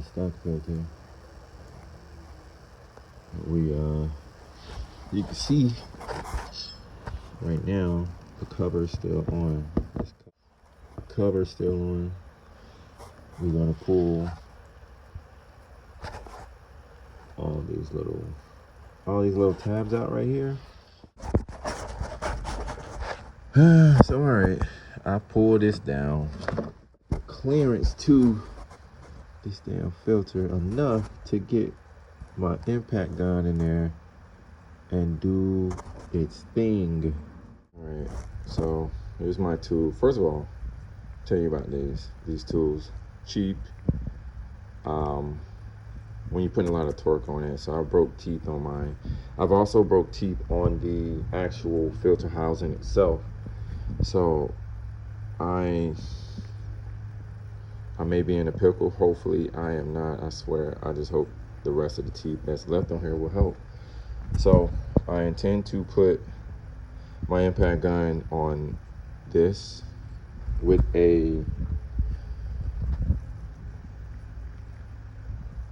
stock filter. You can see right now the cover's still on. This cover's still on. We're gonna pull all these little tabs out right here. So all right, I pull this down. Clearance to this damn filter enough to get my impact gun in there and do its thing. All right, so here's my tool. First of all, tell you about these tools. Cheap. When you're putting a lot of torque on it. So I broke teeth on mine. I've also broke teeth on the actual filter housing itself. So I may be in a pickle. Hopefully I am not. I swear. I just hope the rest of the teeth that's left on here will help. So I intend to put my impact gun on this with a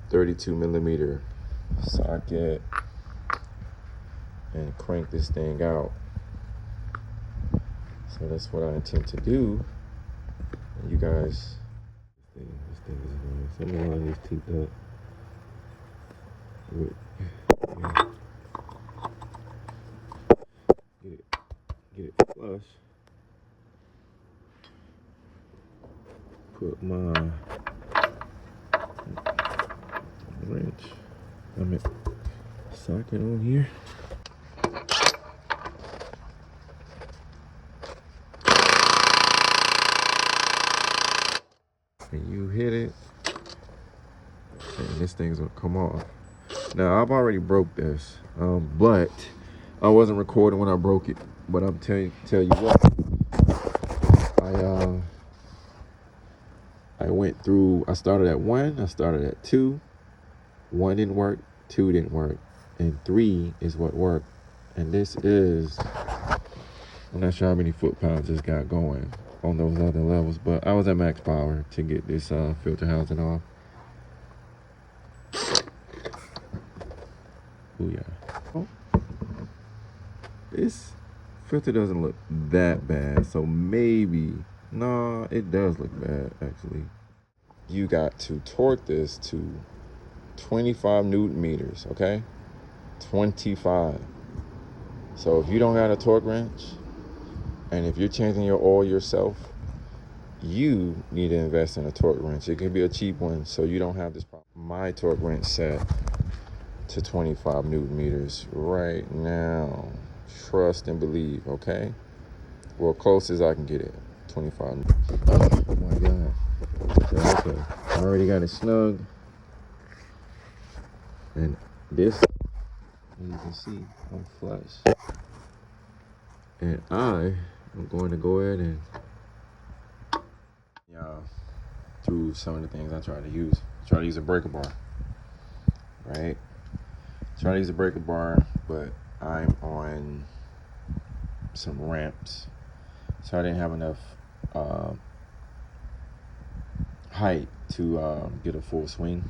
32mm socket and crank this thing out. So that's what I intend to do. And you guys, this thing is annoying. So I'm gonna line these teeth up. Get it flush. Put my socket on here. And you hit it, and this thing's gonna come off. Now I've already broke this, but I wasn't recording when I broke it. But I'm tell you what, I went through. I started at 1. I started at 2. 1 didn't work. 2 didn't work, and 3 is what worked. And this is, I'm not sure how many foot-pounds this got going on those other levels, but I was at max power to get this filter housing off. Oh yeah. Oh. This filter doesn't look that bad, so maybe, no, it does look bad actually. You got to torque this to 25 Newton meters, okay? 25. So if you don't got a torque wrench, and if you're changing your oil yourself, you need to invest in a torque wrench. It can be a cheap one, so you don't have this problem. My torque wrench set to 25 Newton meters right now. Trust and believe, okay? Well, close as I can get it. 25. Oh my God. Okay, I already got it snug. And this, as you can see, I'm flush. And I'm going to go ahead and through some of the things I try to use. Try to use a breaker bar, right? Try to use a breaker bar, but I'm on some ramps, so I didn't have enough height to get a full swing.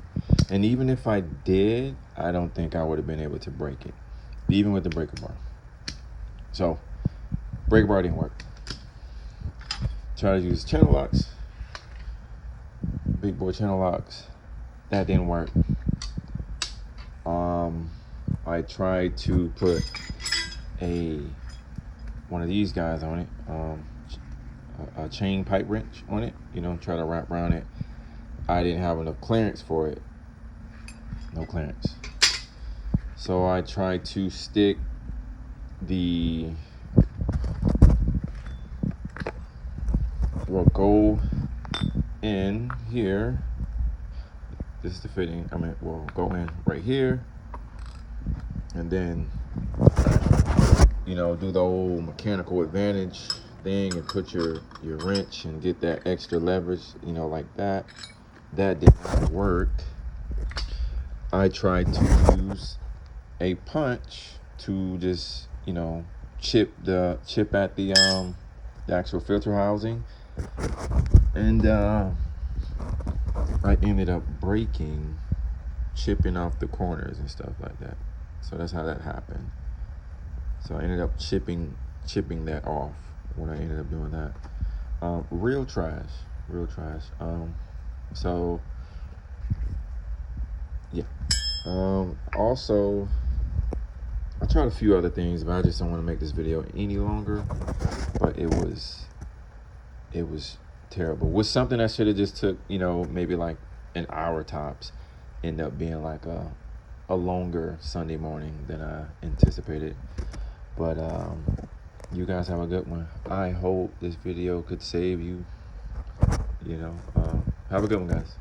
And even if I did, I don't think I would have been able to break it, even with the breaker bar. So breaker bar didn't work. Try to use channel locks, big boy channel locks. That didn't work. I tried to put one of these guys on it, a chain pipe wrench on it, try to wrap around it. I didn't have enough clearance for it. No clearance. So I tried to stick go in here. This is the fitting. We'll go in right here, and then do the old mechanical advantage thing and put your wrench and get that extra leverage, like that. That did not work. I tried to use a punch to just chip at the actual filter housing, and I ended up breaking, chipping off the corners and stuff like that. So that's how that happened. So I ended up chipping that off when I ended up doing that. Real trash. So yeah. Also, I tried a few other things, but I just don't want to make this video any longer. But it was terrible. Was something that should have just took, maybe like an hour tops, end up being like a longer Sunday morning than I anticipated. But you guys have a good one. I hope this video could save you. Have a good one, guys.